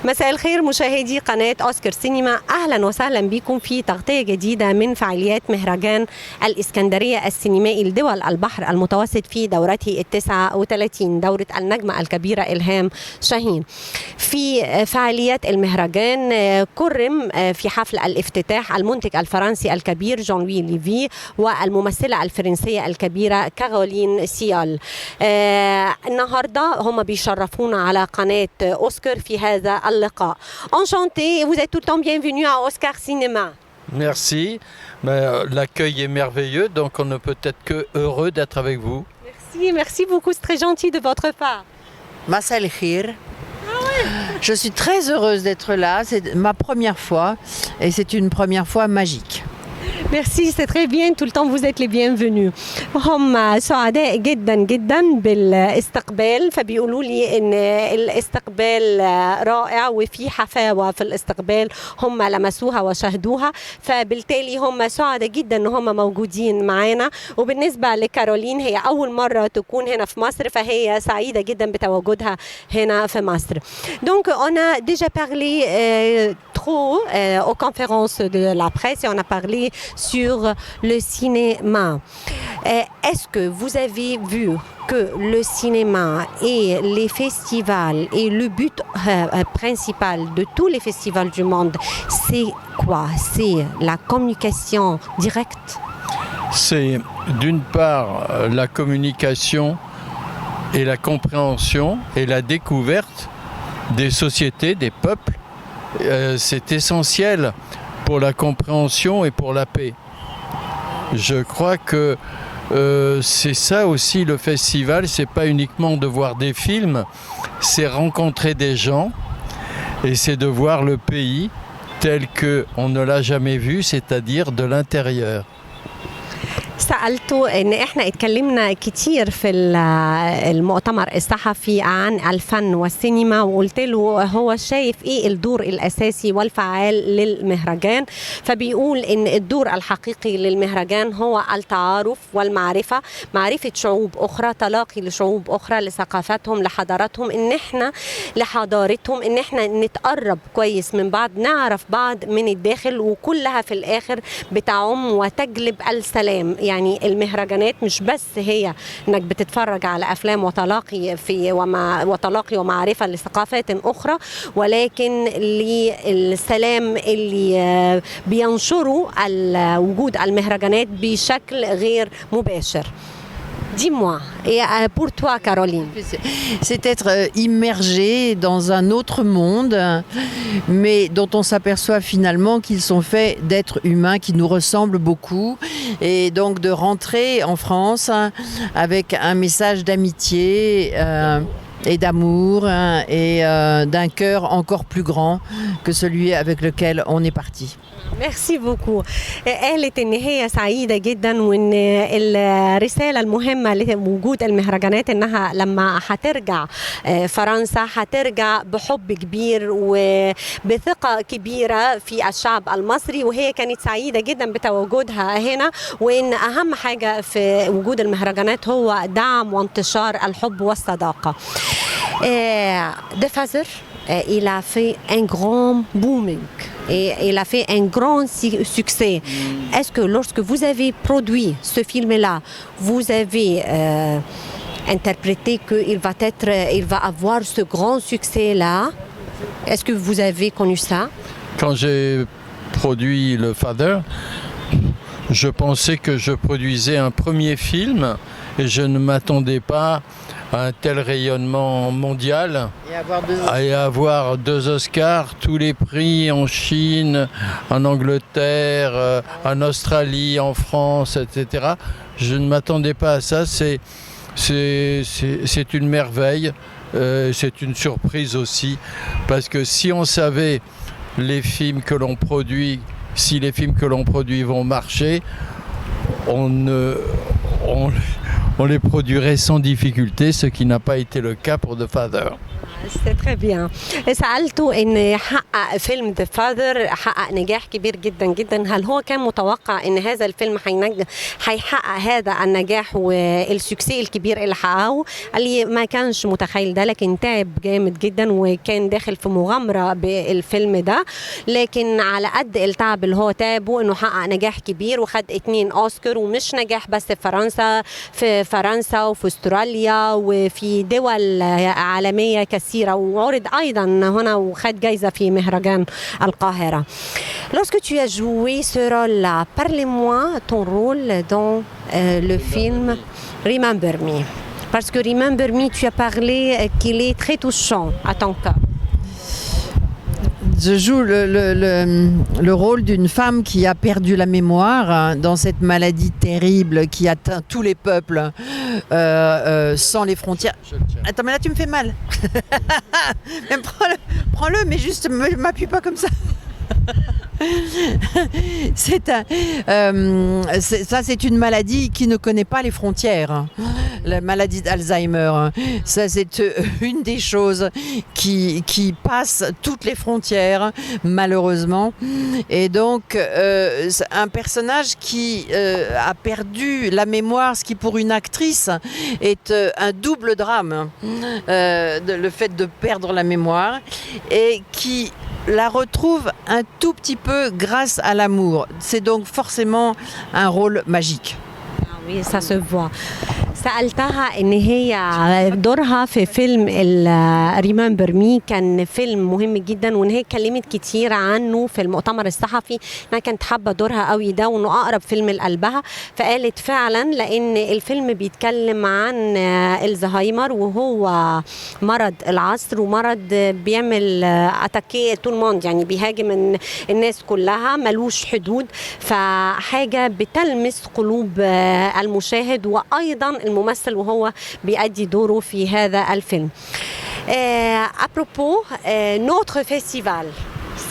مساء الخير مشاهدي قناة أوسكار سينما، أهلا وسهلا بكم في تغطية جديدة من فعاليات مهرجان الإسكندرية السينمائي لدول البحر المتوسط في دورته 39 دورة النجمة الكبيرة إلهام شاهين. في فعاليات المهرجان كرم في حفل الافتتاح المنتج الفرنسي الكبير جون لوي ليفي والممثلة الفرنسية الكبيرة كارولين سيال. النهاردة هم بيشرفونا على قناة أوسكار في هذا اللقاء. Enchanté, vous êtes tout le temps bienvenue à Oscar Cinéma. Merci, l'accueil est merveilleux, donc on ne peut être que heureux d'être avec vous. Merci beaucoup, c'est très gentil de votre part. Massa el Khir. Je suis très heureuse d'être là, c'est ma première fois et c'est une première fois magique. Merci, c'est très bien, tout le temps vous êtes les bienvenus. هم سعداء جدا جدا بالاستقبال، فبيقولوا لي ان الاستقبال رائع وفي حفاوة في الاستقبال هم لمسوها وشاهدوها، فبالتالي هم سعداء جدا ان هم موجودين معانا. وبالنسبة لكارولين هي أول مرة تكون هنا في مصر، فهي سعيدة جدا بتواجدها هنا في مصر. Donc on a déjà parlé trop aux conférences de la presse et on a parlé sur le cinéma. Est-ce que vous avez vu que le cinéma et les festivals et le but principal de tous les festivals du monde, c'est quoi? C'est la communication directe? C'est d'une part la communication et la compréhension et la découverte des sociétés, des peuples. C'est essentiel pour la compréhension et pour la paix. Je crois que c'est ça aussi le festival, c'est pas uniquement de voir des films, c'est rencontrer des gens et c'est de voir le pays tel qu'on ne l'a jamais vu, c'est-à-dire de l'intérieur. سألته إن إحنا اتكلمنا كتير في المؤتمر الصحفي عن الفن والسينما، وقلت له هو شايف إيه الدور الأساسي والفعال للمهرجان، فبيقول إن الدور الحقيقي للمهرجان هو التعارف والمعرفة، معرفة شعوب أخرى، تلاقي لشعوب أخرى لثقافتهم لحضاراتهم، إن إحنا لحضارتهم، إن إحنا نتقرب كويس من بعض، نعرف بعض من الداخل، وكلها في الآخر بتعم وتجلب السلام. يعني المهرجانات مش بس هي انك بتتفرج على افلام وتلاقي وتلاقي ومعرفه لثقافات اخرى، ولكن للسلام اللي بينشروا وجود المهرجانات بشكل غير مباشر. Dis-moi, et pour toi, Caroline? C'est être immergé dans un autre monde, mais dont on s'aperçoit finalement qu'ils sont faits d'êtres humains qui nous ressemblent beaucoup, et donc de rentrer en France avec un message d'amitié et d'amour et d'un cœur encore plus grand que celui avec lequel on est parti. ميرسي بوكو. قالت ان هي سعيده جدا وان الرساله المهمه لوجود المهرجانات انها لما هترجع فرنسا هترجع بحب كبير وبثقه كبيره في الشعب المصري، وهي كانت سعيده جدا بتواجدها هنا، وان اهم حاجه في وجود المهرجانات هو دعم وانتشار الحب والصداقه. De Fazer, il a fait un grand booming et il a fait un grand succès. Est-ce que lorsque vous avez produit ce film-là, vous avez interprété qu'il va avoir ce grand succès-là? Est-ce que vous avez connu ça? Quand j'ai produit Le Father, je pensais que je produisais un premier film et je ne m'attendais pas à un tel rayonnement mondial et avoir 2 Oscars, tous les prix en Chine, en Angleterre, en Australie, en France, etc. Je ne m'attendais pas à ça, c'est une merveille, c'est une surprise aussi, parce que si on savait les films que l'on produit, si les films que l'on produit vont marcher, on les produirait sans difficulté, ce qui n'a pas été le cas pour The Father. C'est très bien. سألته إن حقق فيلم The Father حقق نجاح كبير جدا جدا، هل هو كان متوقع إن هذا الفيلم هيحقق هذا النجاح والسكسي الكبير اللي حققه؟ قال لي ما كانش متخيل ده، لكن تعب جامد جدا وكان داخل في مغامرة بالفيلم ده، لكن على قد التعب اللي هو تعبه إنه حقق نجاح كبير وخد 2 أوسكار، ومش نجاح بس في فرنسا وفي استراليا وفي دول عالمية كثيرة، وعرض أيضا هنا وخد جايزة في مهرجان القاهرة. Lorsque tu as joué ce rôle-là, parlez-moi ton rôle dans le film Remember Me. Parce que Remember Me, tu as parlé qu'il est très touchant à ton cœur. Je joue le rôle d'une femme qui a perdu la mémoire dans cette maladie terrible qui atteint tous les peuples sans les frontières. Attends, mais là tu me fais mal. Mais prends-le, mais juste m'appuie pas comme ça. C'est une maladie qui ne connaît pas les frontières, la maladie d'Alzheimer. Ça, c'est une des choses qui passe toutes les frontières, malheureusement. Et donc, un personnage qui a perdu la mémoire, ce qui pour une actrice est un double drame, le fait de perdre la mémoire, et qui la retrouve un tout petit peu grâce à l'amour. C'est donc forcément un rôle magique. Ah oui, ça se voit. سألتها إن هي دورها في فيلم Remember Me كان فيلم مهم جدا، وإن هي اتكلمت كتير عنه في المؤتمر الصحفي، إنها كانت حابة دورها قوي ده وإنه أقرب فيلم لقلبها. فقالت فعلا لأن الفيلم بيتكلم عن الزهايمر، وهو مرض العصر ومرض بيعمل أتاكي طول الموند، يعني بيهاجم الناس كلها ملوش حدود، فحاجة بتلمس قلوب المشاهد وأيضا الممثل وهو بيأدي دوره في هذا الفيلم. À propos, notre festival,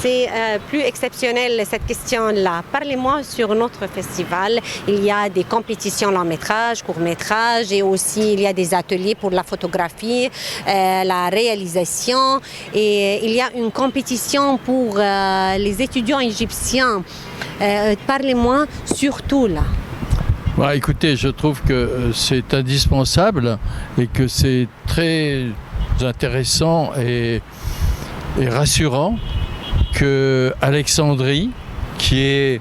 c'est plus exceptionnel cette question-là. Parlez-moi sur notre festival. Il y a des compétitions long métrage, court métrage, et aussi il y a des ateliers pour la photographie, la réalisation, et il y a une compétition pour les étudiants égyptiens. Parlez-moi surtout là. Bah, écoutez, je trouve que c'est indispensable et que c'est très intéressant et rassurant que Alexandrie, qui est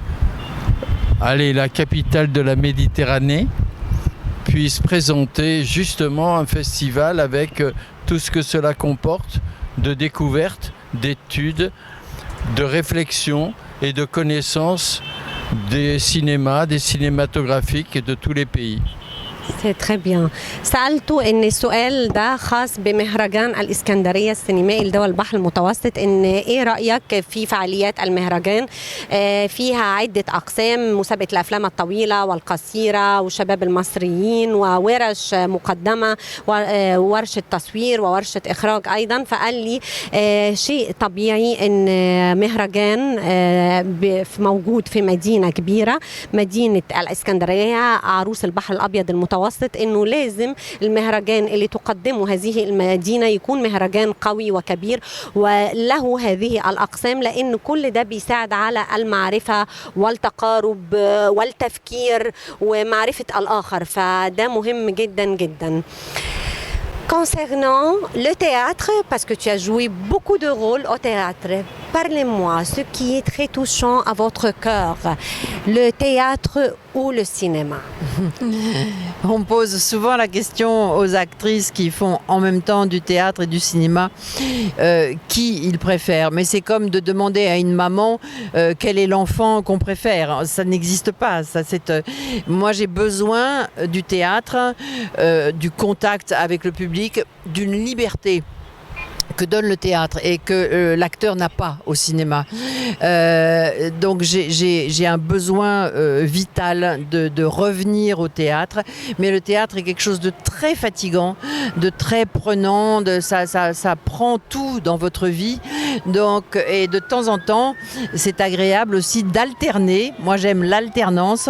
la capitale de la Méditerranée, puisse présenter justement un festival avec tout ce que cela comporte de découvertes, d'études, de réflexions et de connaissances des cinémas, des cinématographiques de tous les pays. C'est très bien. سألته إن السؤال ده خاص بمهرجان الإسكندرية السينمائي لدول البحر المتوسط، إن إيه رأيك في فعاليات المهرجان؟ فيها عدة أقسام، مسابقة الأفلام الطويلة والقصيرة والشباب المصريين وورش مقدمة وورشة تصوير وورشة إخراج أيضا. فقال لي شيء طبيعي إن مهرجان موجود في مدينة كبيرة، مدينة الإسكندرية عروس البحر الأبيض المتوسط، إنه لازم المهرجان اللي تقدمه هذه المدينة يكون مهرجان قوي وكبير وله هذه الأقسام، لأن كل ده بيساعد على المعرفة والتقارب والتفكير ومعرفة الآخر، فده مهم جدا جدا. Concernant le théâtre, parce que tu as joué beaucoup de rôles au théâtre, parlez-moi ce qui est très touchant à votre cœur, le théâtre ou le cinéma? On pose souvent la question aux actrices qui font en même temps du théâtre et du cinéma qui ils préfèrent. Mais c'est comme de demander à une maman quel est l'enfant qu'on préfère. Ça n'existe pas. Moi, j'ai besoin du théâtre, du contact avec le public, d'une liberté que donne le théâtre et que l'acteur n'a pas au cinéma. Donc j'ai un besoin vital de revenir au théâtre, mais le théâtre est quelque chose de très fatigant, de très prenant, ça prend tout dans votre vie Donc, et de temps en temps, c'est agréable aussi d'alterner. Moi, j'aime l'alternance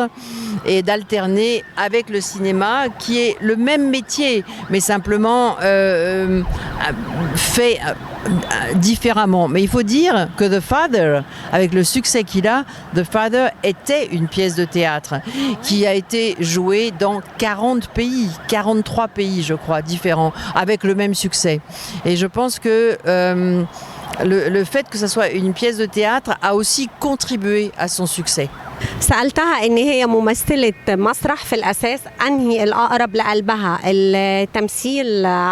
et d'alterner avec le cinéma, qui est le même métier, mais simplement fait différemment. Mais il faut dire que The Father, avec le succès qu'il a, The Father était une pièce de théâtre qui a été jouée dans 40 pays, 43 pays, je crois, différents, avec le même succès. Et je pense que le fait que ce soit une pièce de théâtre a aussi contribué à son succès. سألتها إن هي ممثلة مسرح في الأساس أنهي الأقرب لقلبها، التمثيل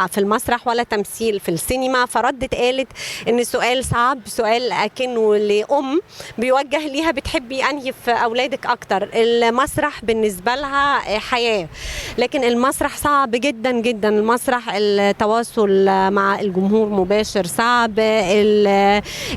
في المسرح ولا تمثيل في السينما؟ فردت قالت إن السؤال صعب، سؤال أكنه لأم بيوجه ليها بتحبي أنهي في أولادك أكتر. المسرح بالنسبة لها حياة، لكن المسرح صعب جدا جدا. المسرح التواصل مع الجمهور مباشر صعب،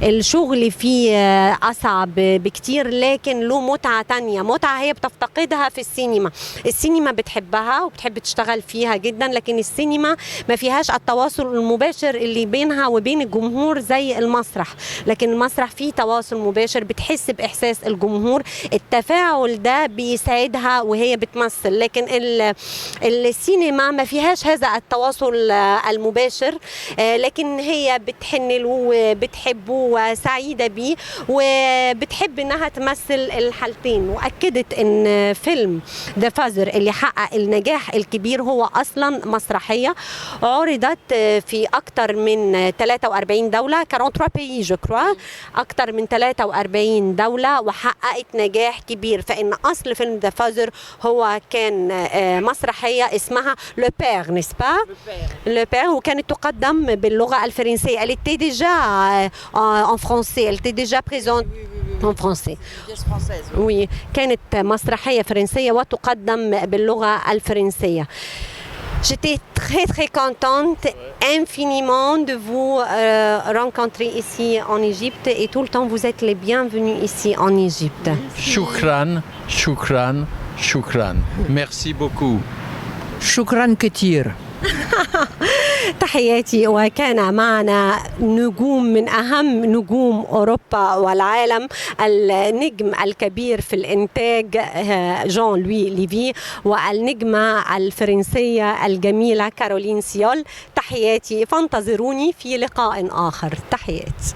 الشغل فيه أصعب بكتير، لكن له متعة تانية، متعة هي بتفتقدها في السينما. السينما بتحبها وبتحب تشتغل فيها جدا، لكن السينما ما فيهاش التواصل المباشر اللي بينها وبين الجمهور زي المسرح. لكن المسرح فيه تواصل مباشر، بتحس بإحساس الجمهور، التفاعل ده بيساعدها وهي بتمثل. لكن السينما ما فيهاش هذا التواصل المباشر، لكن هي بتحن له وبتحبه وسعيدة بيه وبتحب انها تمثل الحالتين. واكدت ان فيلم ذا فازر اللي حقق النجاح الكبير هو اصلا مسرحيه، عرضت في اكثر من 43 دوله، 43 بيي جو كروا، اكثر من 43 دوله، وحققت نجاح كبير. فان اصل فيلم ذا فازر هو كان مسرحيه اسمها لو بير، نسبا لو بير، وكانت تقدم باللغه الفرنسيه. Elle était déjà en français, elle était déjà présente en français. Oui, كانت مسرحية فرنسية وتقدم باللغة الفرنسية. J'étais très très contente infiniment de vous rencontrer ici en Égypte, et tout le temps vous êtes les bienvenus ici en Égypte. Shukran, shukran, shukran. Merci beaucoup. Shukran كتير. تحياتي. وكان معنا نجوم من أهم نجوم أوروبا والعالم، النجم الكبير في الإنتاج جان لوي ليفي، والنجمة الفرنسية الجميلة كارولين سيول. تحياتي، فانتظروني في لقاء آخر. تحياتي.